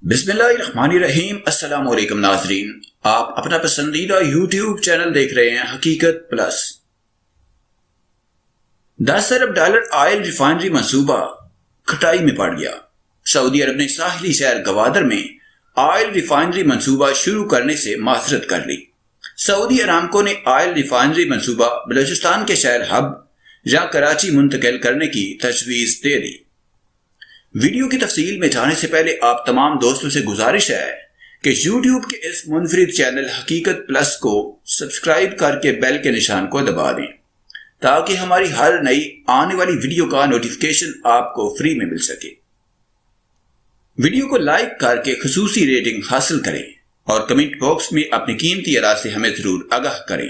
بسم اللہ الرحمن الرحیم۔ السلام علیکم ناظرین، آپ اپنا پسندیدہ یوٹیوب چینل دیکھ رہے ہیں حقیقت پلس۔ 10 ارب ڈالر آئل ریفائنری منصوبہ کھٹائی میں پڑ گیا۔ سعودی عرب نے ساحلی شہر گوادر میں آئل ریفائنری منصوبہ شروع کرنے سے معذرت کر لی۔ سعودی ارامکو نے آئل ریفائنری منصوبہ بلوچستان کے شہر ہب یا کراچی منتقل کرنے کی تجویز دے دی۔ ویڈیو کی تفصیل میں جانے سے پہلے آپ تمام دوستوں سے گزارش ہے کہ یوٹیوب کے اس منفرد چینل حقیقت پلس کو سبسکرائب کر کے بیل کے نشان کو دبا دیں تاکہ ہماری ہر نئی آنے والی ویڈیو کا نوٹیفیکیشن آپ کو فری میں مل سکے۔ ویڈیو کو لائک کر کے خصوصی ریٹنگ حاصل کریں اور کمنٹ باکس میں اپنی قیمتی آراء سے ہمیں ضرور آگاہ کریں۔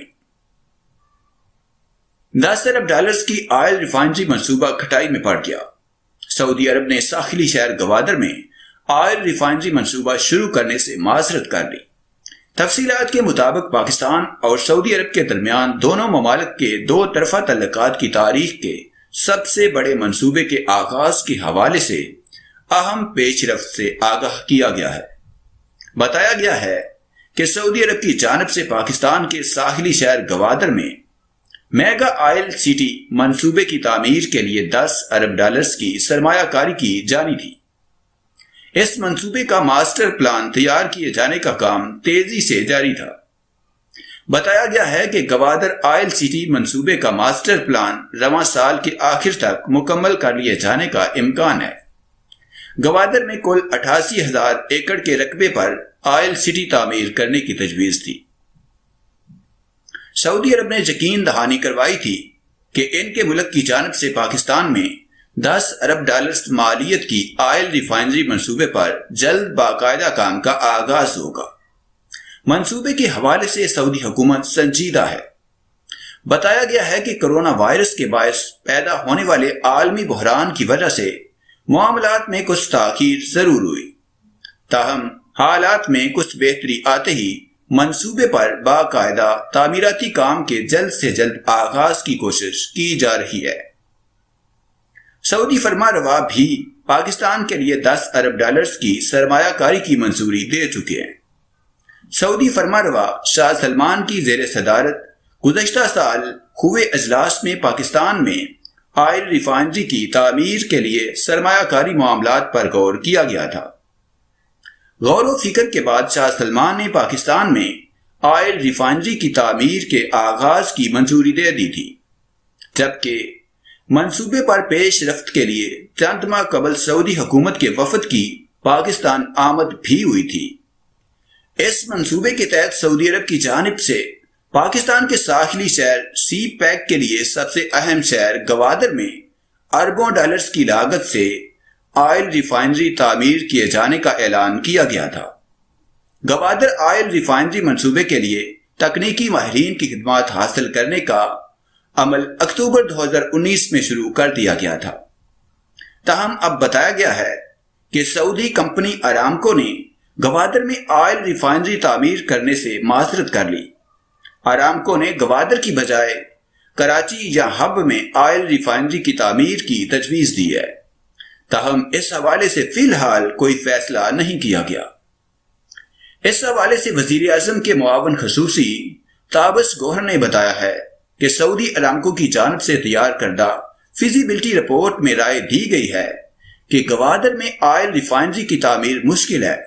10 ارب ڈالرز کی آئل ریفائنری منصوبہ کھٹائی میں پڑ گیا۔ سعودی عرب نے ساحلی شہر گوادر میں آئل ریفائنری منصوبہ شروع کرنے سے معذرت کر لی۔ تفصیلات کے مطابق پاکستان اور سعودی عرب کے درمیان دونوں ممالک کے دو طرفہ تعلقات کی تاریخ کے سب سے بڑے منصوبے کے آغاز کے حوالے سے اہم پیش رفت سے آگاہ کیا گیا ہے۔ بتایا گیا ہے کہ سعودی عرب کی جانب سے پاکستان کے ساحلی شہر گوادر میں میگا آئل سٹی منصوبے کی تعمیر کے لیے 10 ارب ڈالرز کی سرمایہ کاری کی جانی تھی۔ اس منصوبے کا ماسٹر پلان تیار کیے جانے کا کام تیزی سے جاری تھا۔ بتایا گیا ہے کہ گوادر آئل سٹی منصوبے کا ماسٹر پلان رواں سال کے آخر تک مکمل کر لیے جانے کا امکان ہے۔ گوادر میں کل 88,000 ایکڑ کے رقبے پر آئل سٹی تعمیر کرنے کی تجویز تھی۔ سعودی عرب نے یقین دہانی کروائی تھی کہ ان کے ملک کی جانب سے پاکستان میں 10 ارب ڈالرز مالیت کی آئل ریفائنری منصوبے پر جلد باقاعدہ کام کا آغاز ہوگا۔ منصوبے کے حوالے سے سعودی حکومت سنجیدہ ہے۔ بتایا گیا ہے کہ کرونا وائرس کے باعث پیدا ہونے والے عالمی بحران کی وجہ سے معاملات میں کچھ تاخیر ضرور ہوئی، تاہم حالات میں کچھ بہتری آتے ہی منصوبے پر باقاعدہ تعمیراتی کام کے جلد سے جلد آغاز کی کوشش کی جا رہی ہے۔ سعودی فرما روا بھی پاکستان کے لیے 10 ارب ڈالرز کی سرمایہ کاری کی منظوری دے چکے ہیں۔ سعودی فرما روا شاہ سلمان کی زیر صدارت گزشتہ سال ہوئے اجلاس میں پاکستان میں آئل ریفائنری کی تعمیر کے لیے سرمایہ کاری معاملات پر غور کیا گیا تھا۔ غور و فکر کے بعد شاہ سلمان نے پاکستان میں آئل ریفائنری کی تعمیر کے آغاز کی منظوری دے دی تھی، جبکہ منصوبے پر پیش رفت کے لیے چند ماہ قبل سعودی حکومت کے وفد کی پاکستان آمد بھی ہوئی تھی۔ اس منصوبے کے تحت سعودی عرب کی جانب سے پاکستان کے ساحلی شہر سی پیک کے لیے سب سے اہم شہر گوادر میں اربوں ڈالرز کی لاگت سے آئل ریفائنری تعمیر کیے جانے کا اعلان کیا گیا تھا۔ گوادر آئل ریفائنری منصوبے کے لیے تکنیکی ماہرین کی خدمات حاصل کرنے کا عمل اکتوبر 2019 میں شروع کر دیا گیا تھا، تاہم اب بتایا گیا ہے کہ سعودی کمپنی ارامکو نے گوادر میں آئل ریفائنری تعمیر کرنے سے معذرت کر لی۔ ارامکو نے گوادر کی بجائے کراچی یا ہب میں آئل ریفائنری کی تعمیر کی تجویز دی ہے، تاہم اس حوالے سے فی الحال کوئی فیصلہ نہیں کیا گیا۔ اس حوالے سے وزیر اعظم کے معاون خصوصی تابس گوہر نے بتایا ہے کہ سعودی ارامکو کی جانب سے تیار کردہ فیزیبلٹی رپورٹ میں رائے دی گئی ہے کہ گوادر میں آئل ریفائنری کی تعمیر مشکل ہے،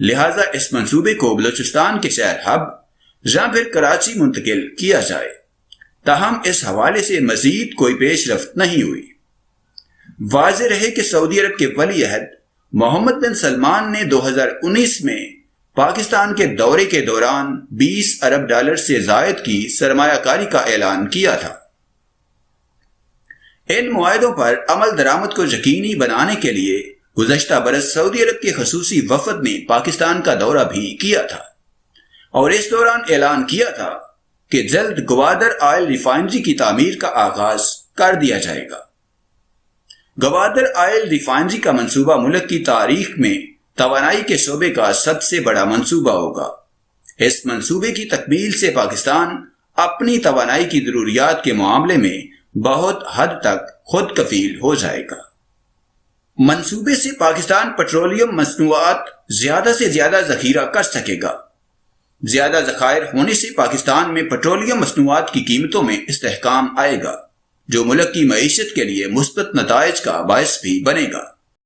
لہٰذا اس منصوبے کو بلوچستان کے شہر ہب یا پھر کراچی منتقل کیا جائے، تاہم اس حوالے سے مزید کوئی پیش رفت نہیں ہوئی۔ واضح رہے کہ سعودی عرب کے ولی عہد محمد بن سلمان نے 2019 میں پاکستان کے دورے کے دوران 20 ارب ڈالر سے زائد کی سرمایہ کاری کا اعلان کیا تھا۔ ان معاہدوں پر عمل درآمد کو یقینی بنانے کے لیے گزشتہ برس سعودی عرب کے خصوصی وفد نے پاکستان کا دورہ بھی کیا تھا اور اس دوران اعلان کیا تھا کہ جلد گوادر آئل ریفائنری کی تعمیر کا آغاز کر دیا جائے گا۔ گوادر آئل ریفائنری کا منصوبہ ملک کی تاریخ میں توانائی کے شعبے کا سب سے بڑا منصوبہ ہوگا۔ اس منصوبے کی تکمیل سے پاکستان اپنی توانائی کی ضروریات کے معاملے میں بہت حد تک خود کفیل ہو جائے گا۔ منصوبے سے پاکستان پیٹرولیم مصنوعات زیادہ سے زیادہ ذخیرہ کر سکے گا۔ زیادہ ذخائر ہونے سے پاکستان میں پیٹرولیم مصنوعات کی قیمتوں میں استحکام آئے گا، جو ملک کی معیشت کے لیے مثبت نتائج کا باعث بھی بنے گا۔